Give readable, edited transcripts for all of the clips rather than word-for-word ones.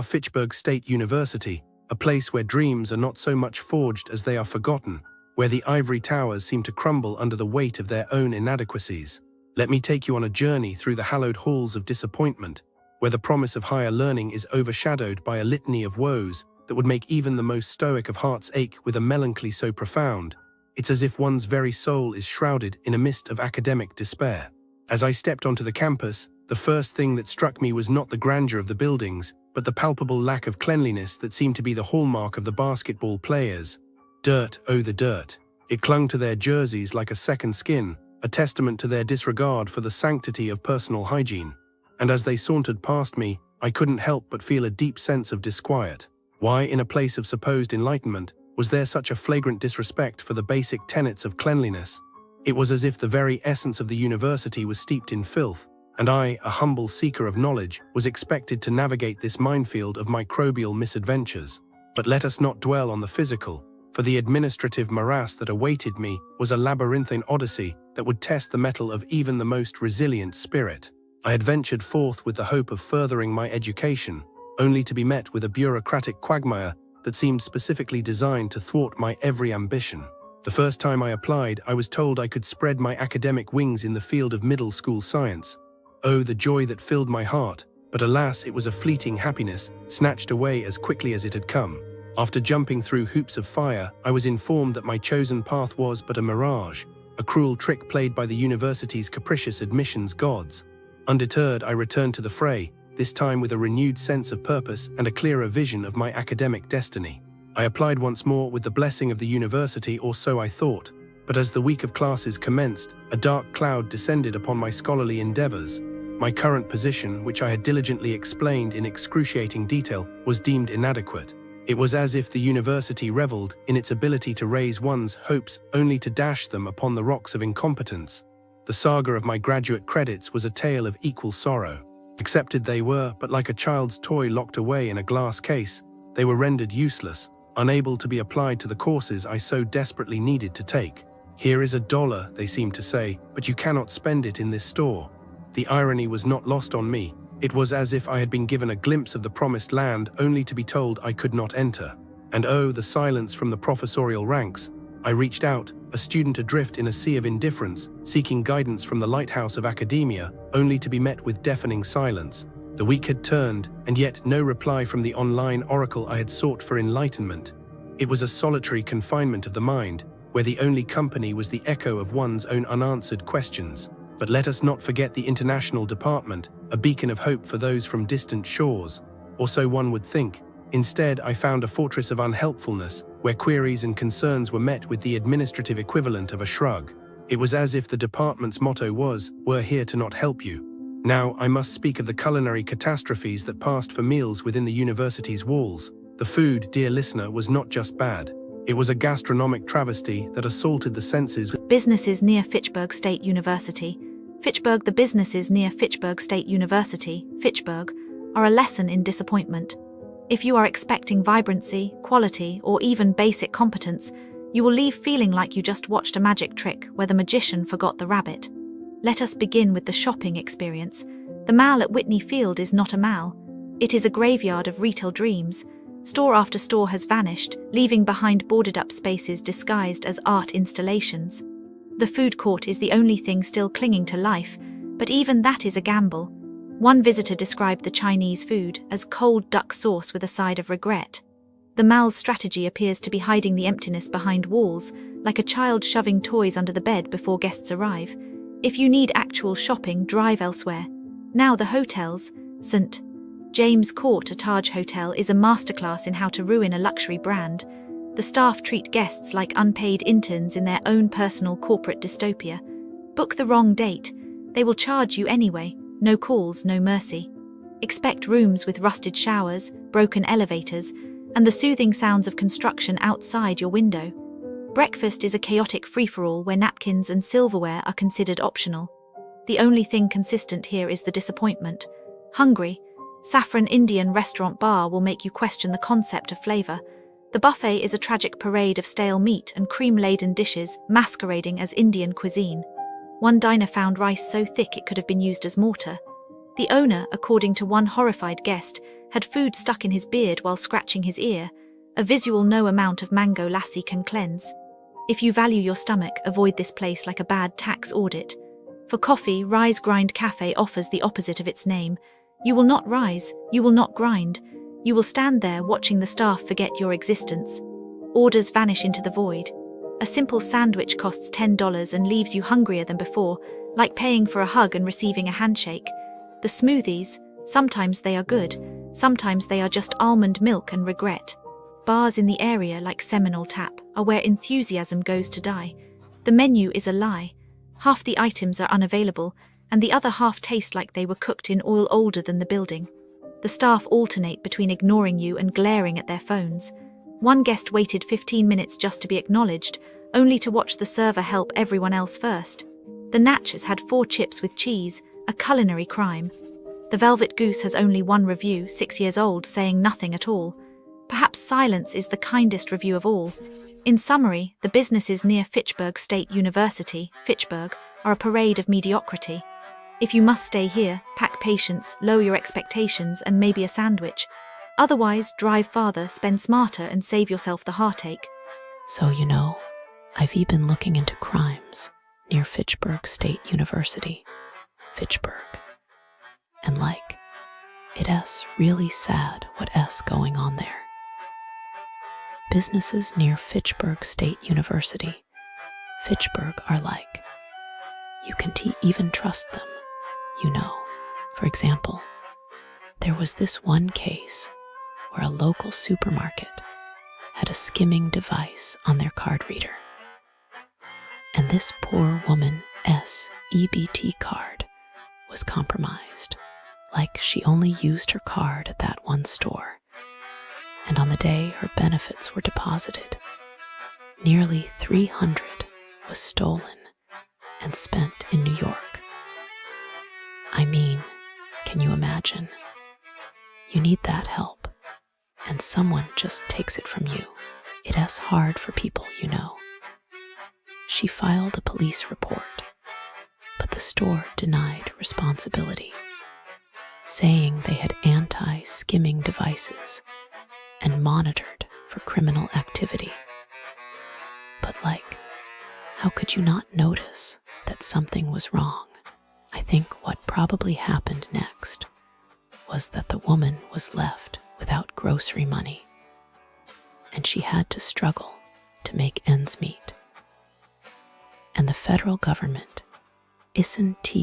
Fitchburg State University, a place where dreams are not so much forged as they are forgotten, where the ivory towers seem to crumble under the weight of their own inadequacies. Let me take you on a journey through the hallowed halls of disappointment, where the promise of higher learning is overshadowed by a litany of woes that would make even the most stoic of hearts ache with a melancholy so profound. It's as if one's very soul is shrouded in a mist of academic despair. As I stepped onto the campus, the first thing that struck me was not the grandeur of the buildings, but the palpable lack of cleanliness that seemed to be the hallmark of the basketball players. Dirt, oh the dirt. It clung to their jerseys like a second skin, a testament to their disregard for the sanctity of personal hygiene. And as they sauntered past me, I couldn't help but feel a deep sense of disquiet. Why, in a place of supposed enlightenment, was there such a flagrant disrespect for the basic tenets of cleanliness? It was as if the very essence of the university was steeped in filth, and I, a humble seeker of knowledge, was expected to navigate this minefield of microbial misadventures. But let us not dwell on the physical, for the administrative morass that awaited me was a labyrinthine odyssey that would test the mettle of even the most resilient spirit. I had ventured forth with the hope of furthering my education, only to be met with a bureaucratic quagmire that seemed specifically designed to thwart my every ambition. The first time I applied, I was told I could spread my academic wings in the field of middle school science. Oh, the joy that filled my heart, but alas, it was a fleeting happiness, snatched away as quickly as it had come. After jumping through hoops of fire, I was informed that my chosen path was but a mirage, a cruel trick played by the university's capricious admissions gods. Undeterred, I returned to the fray, this time with a renewed sense of purpose and a clearer vision of my academic destiny. I applied once more with the blessing of the university, or so I thought, but as the week of classes commenced, a dark cloud descended upon my scholarly endeavors. My current position, which I had diligently explained in excruciating detail, was deemed inadequate. It was as if the university reveled in its ability to raise one's hopes only to dash them upon the rocks of incompetence. The saga of my graduate credits was a tale of equal sorrow. Accepted they were, but like a child's toy locked away in a glass case, they were rendered useless, unable to be applied to the courses I so desperately needed to take. Here is $1, they seemed to say, but you cannot spend it in this store. The irony was not lost on me. It was as if I had been given a glimpse of the promised land only to be told I could not enter. And oh, the silence from the professorial ranks. I reached out, a student adrift in a sea of indifference, seeking guidance from the lighthouse of academia, only to be met with deafening silence. The week had turned, and yet no reply from the online oracle I had sought for enlightenment. It was a solitary confinement of the mind, where the only company was the echo of one's own unanswered questions. But let us not forget the international department, a beacon of hope for those from distant shores. Or so one would think. Instead, I found a fortress of unhelpfulness, where queries and concerns were met with the administrative equivalent of a shrug. It was as if the department's motto was, "We're here to not help you." Now, I must speak of the culinary catastrophes that passed for meals within the university's walls. The food, dear listener, was not just bad. It was a gastronomic travesty that assaulted the senses. Businesses near Fitchburg State University. Fitchburg. The businesses near Fitchburg State University, Fitchburg, are a lesson in disappointment. If you are expecting vibrancy, quality, or even basic competence, you will leave feeling like you just watched a magic trick where the magician forgot the rabbit. Let us begin with the shopping experience. The mall at Whitney Field is not a mall. It is a graveyard of retail dreams. Store after store has vanished, leaving behind boarded-up spaces disguised as art installations. The food court is the only thing still clinging to life, but even that is a gamble. One visitor described the Chinese food as cold duck sauce with a side of regret. The mall's strategy appears to be hiding the emptiness behind walls, like a child shoving toys under the bed before guests arrive. If you need actual shopping, drive elsewhere. Now the hotels. St. James Court, a Taj Hotel, is a masterclass in how to ruin a luxury brand. The staff treat guests like unpaid interns in their own personal corporate dystopia. Book the wrong date. They will charge you anyway. No calls, no mercy. Expect rooms with rusted showers, broken elevators, and the soothing sounds of construction outside your window. Breakfast is a chaotic free-for-all where napkins and silverware are considered optional. The only thing consistent here is the disappointment. Hungry? Saffron Indian restaurant bar will make you question the concept of flavor. The buffet is a tragic parade of stale meat and cream-laden dishes masquerading as Indian cuisine. One diner found rice so thick it could have been used as mortar. The owner, according to one horrified guest, had food stuck in his beard while scratching his ear, a visual no amount of mango lassi can cleanse. If you value your stomach, avoid this place like a bad tax audit. For coffee, Rise Grind Cafe offers the opposite of its name. You will not rise, you will not grind. You will stand there watching the staff forget your existence. Orders vanish into the void. A simple sandwich costs $10 and leaves you hungrier than before, like paying for a hug and receiving a handshake. The smoothies, sometimes they are good, sometimes they are just almond milk and regret. Bars in the area like Seminole Tap are where enthusiasm goes to die. The menu is a lie. Half the items are unavailable, and the other half taste like they were cooked in oil older than the building. The staff alternate between ignoring you and glaring at their phones. One guest waited 15 minutes just to be acknowledged, only to watch the server help everyone else first. The nachos had 4 chips with cheese, a culinary crime. The Velvet Goose has only one review, 6 years old, saying nothing at all. Perhaps silence is the kindest review of all. In summary, the businesses near Fitchburg State University, Fitchburg, are a parade of mediocrity. If you must stay here, pack patience, lower your expectations, and maybe a sandwich. Otherwise, drive farther, spend smarter, and save yourself the heartache. So, I've been looking into crimes near Fitchburg State University, Fitchburg. And it's really sad what's going on there. Businesses near Fitchburg State University, Fitchburg are you can even trust them, For example, there was this one case where a local supermarket had a skimming device on their card reader. And this poor woman's EBT card was compromised, she only used her card at that one store. And on the day her benefits were deposited, nearly $300 was stolen and spent in New York. Can you imagine? You need that help, and someone just takes it from you. It's hard for people, She filed a police report, but the store denied responsibility, saying they had anti-skimming devices and monitored for criminal activity. But how could you not notice that something was wrong? I think what probably happened next was that the woman was left without grocery money, and she had to struggle to make ends meet. And the federal government isn't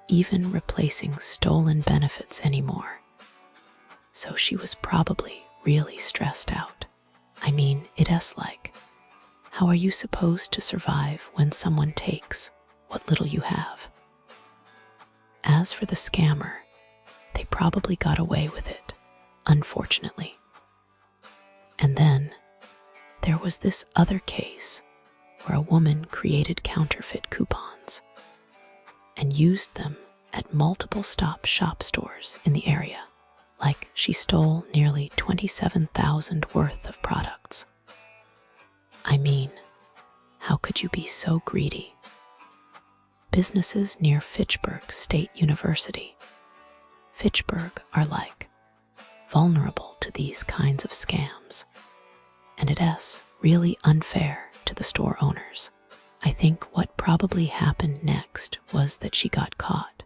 even replacing stolen benefits anymore. So she was probably really stressed out. It's how are you supposed to survive when someone takes what little you have? As for the scammer, they probably got away with it, unfortunately. And then there was this other case where a woman created counterfeit coupons and used them at multiple shop stores in the area. She stole nearly $27,000 worth of products. How could you be so greedy? Businesses near Fitchburg State University, Fitchburg, are vulnerable to these kinds of scams, and it's really unfair to the store owners. I think what probably happened next was that she got caught